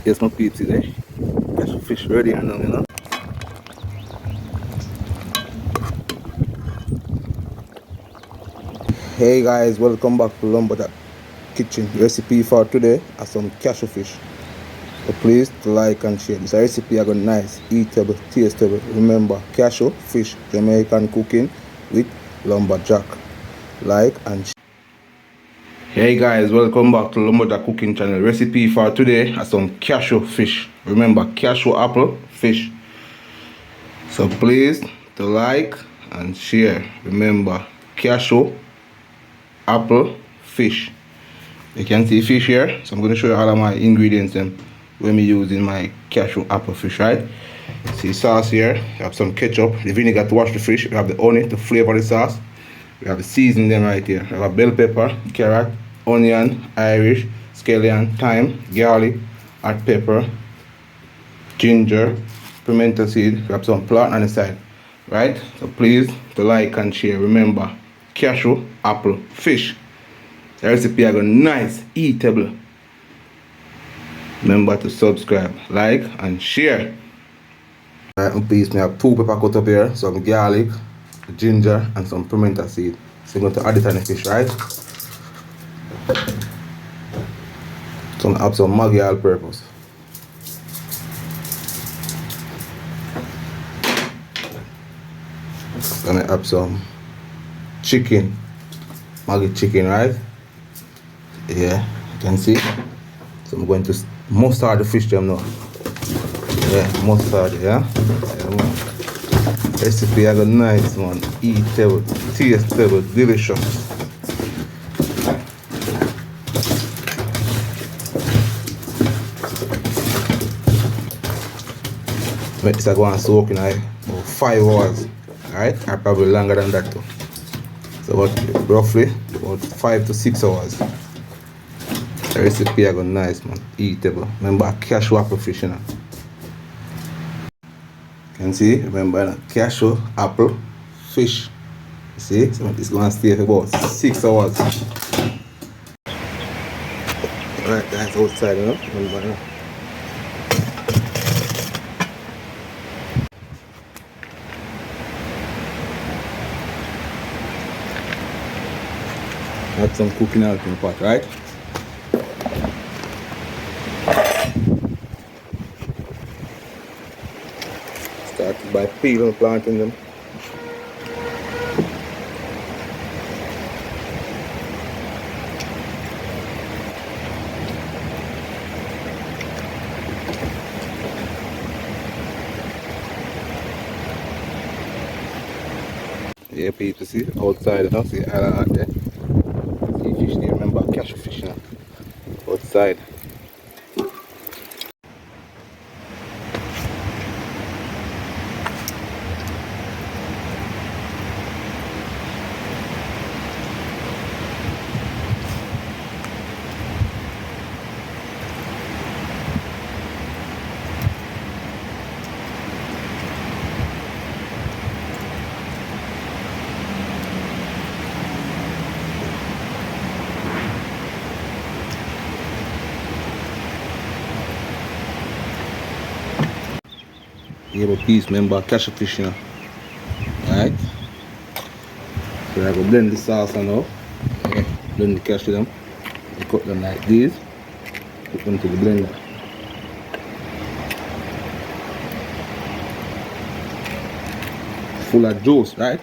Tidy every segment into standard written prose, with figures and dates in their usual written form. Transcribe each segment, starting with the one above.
Here's my peeps today. Got some fish ready and now, you know. Hey guys, welcome back to Lumber Kitchen. Recipe for today are some cashew fish. So please to like and share. This recipe I got nice, eatable, tastable. Remember, cashew fish, Jamaican cooking with lumberjack. Like and share. Hey guys, welcome back to Lumberjack Cooking Channel. Recipe for today are some cashew fish. Remember, cashew apple fish. So please to like and share. Remember, cashew apple fish. You can see fish here, so I'm going to show you all of my ingredients them when we using my cashew apple fish, right? See sauce here, we have some ketchup, the vinegar to wash the fish, we have the honey to flavor the sauce, we have the seasoning them right here. We have bell pepper, carrot, onion, Irish, scallion, thyme, garlic, hot pepper, ginger, pimento seed. We have some plant on the side, right? So please to like and share. Remember, cashew apple fish. The recipe I got nice, eatable. Remember to subscribe, like and share. Right, and please, I have 2 pepper cut up here, some garlic, ginger, and some pimento seed. So I'm going to add it on the fish, right? So I'm going to add some Maggi all purpose. I'm going to add some chicken, Maggi chicken, right? Yeah, you can see. So I'm going to mustard the fish them now. Yeah, mustard, yeah. Recipe I got nice one, eatable, tastable, delicious. Make this I go and soak in about 5 hours, alright? Or probably longer than that too. So about roughly about 5 to 6 hours. The recipe I got nice man, eatable. Remember cashew apple fish, you know. You can see, remember cashew apple fish. You see, so it's going to stay for about 6 hours. Alright guys, outside, you know. Remember, you know. Add some cooking oil in the pot, right? Start by peeling and planting them. Yeah, people see outside, you know, see island out there. See fish there, remember cashew fish, you know, outside. You have a piece, remember, cashew fish, you know. Alright? So I go blend the sauce now. Yeah, blend the cashew them. You cut them like this. Put them to the blender. Full of juice, right?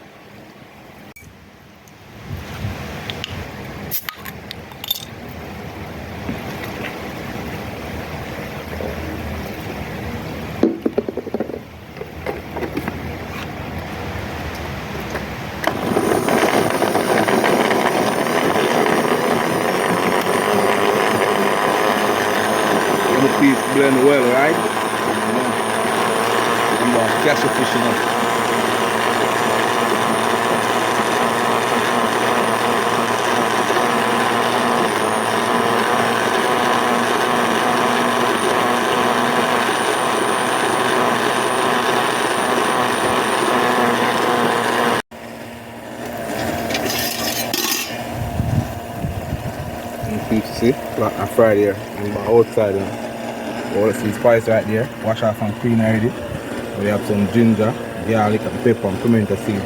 Blend well, right? Remember, cashew fish, you know. And you see, like I fried here, and my outside, you know. All the see spice right there. Wash off and clean already. We have some ginger, garlic and pepper and pimento seed.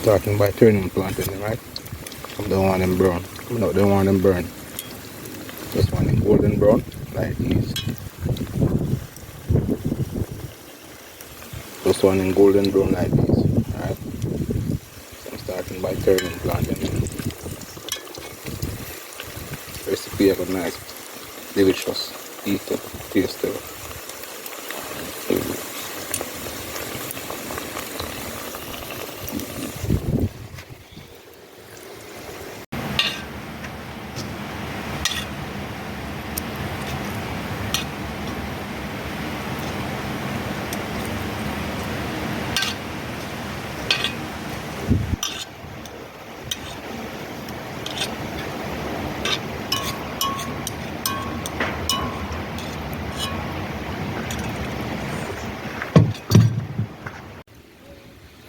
Starting by turning plantain them, right? I don't want them brown. No, don't want them burn. Just want them golden brown, like these. Just want them golden brown like these, alright? So I'm starting by turning plantain them. Recipe of a nice, delicious, eatable, tastable.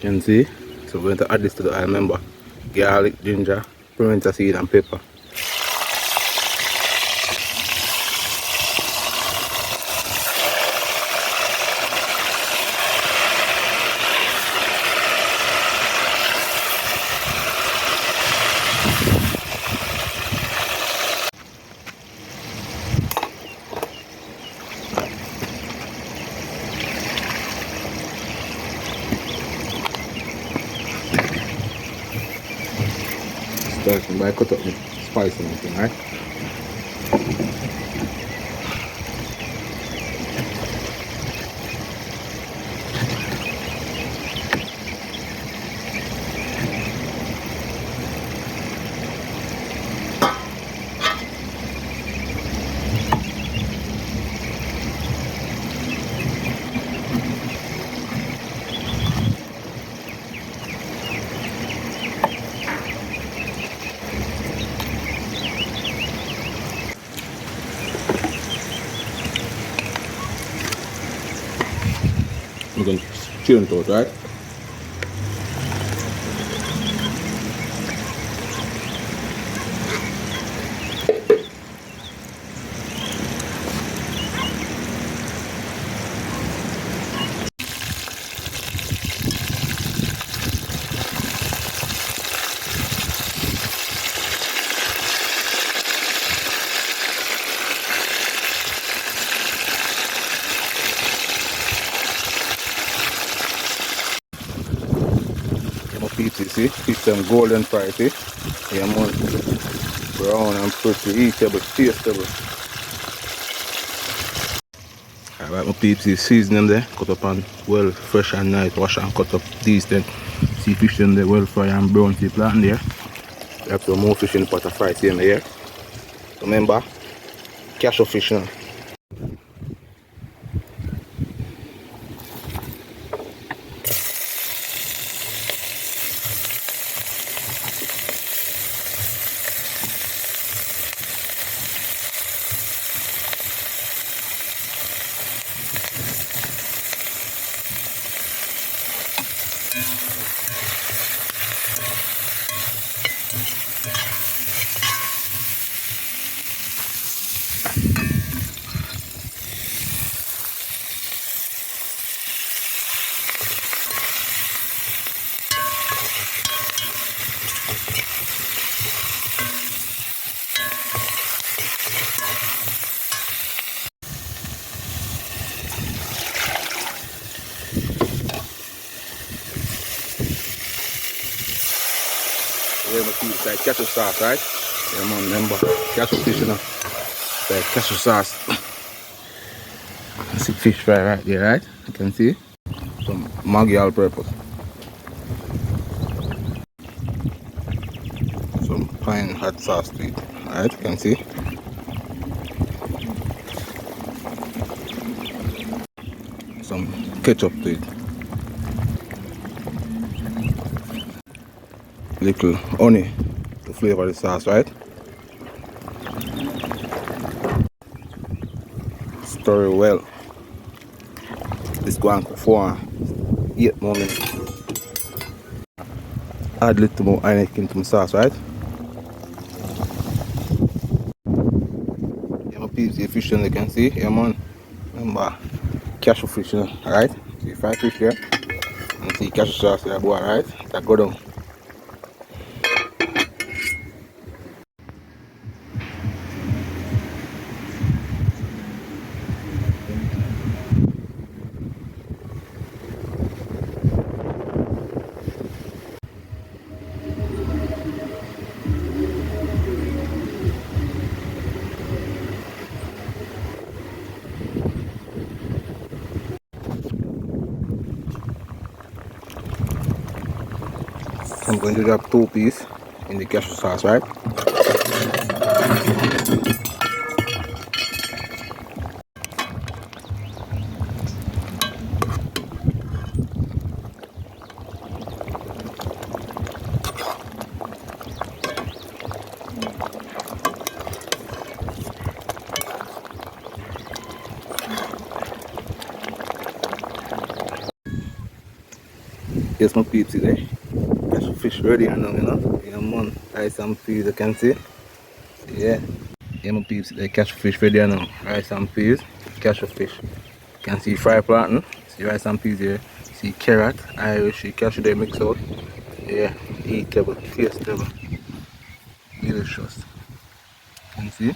You can see, so we're going to add this to the oil. Remember, garlic, ginger, pimento seed and pepper. Starting by cut up the spice and everything, right? I'm going to chill it out, right? Peeps, you see, fish them golden fry, see? Yeah, man, brown and pretty, eatable, tasteable. Alright, my peeps, you season them there, cut up and well, fresh and nice, wash and cut up decent. See fish them there, well fry and brown, see plant there. We have some more fish in the pot of fry, see them here. Remember, cashew fish now. Yeah, my peeps, like cashew sauce, right? Yeah, man, remember, cashew fish, you know. Like cashew sauce. See fish fry right there, right? You can see some Maggi all purpose. Some fine hot sauce to it, right? You can see. Some ketchup to it. Little honey to flavor the sauce, right? Stir it well. This going for 8 more minutes. Add a little more onion into my sauce, right? peeps, the fish you can see, yeah man. Remember, cashew fish, alright? See fried fish here, and see cashew sauce here, boy, alright? That go down. I'm going to drop 2 pieces in the cashew sauce, right? Here's my peeps today. Cashew fish ready and now, Yeah man, rice and peas you can see. Yeah. Yeah my peeps today, cashew fish ready and now. Rice and peas, cashew fish. You can see fried plantain, see rice and peas here. See carrot, Irish, see cashew they mix out. Yeah, eatable, tasteable, delicious. You can see.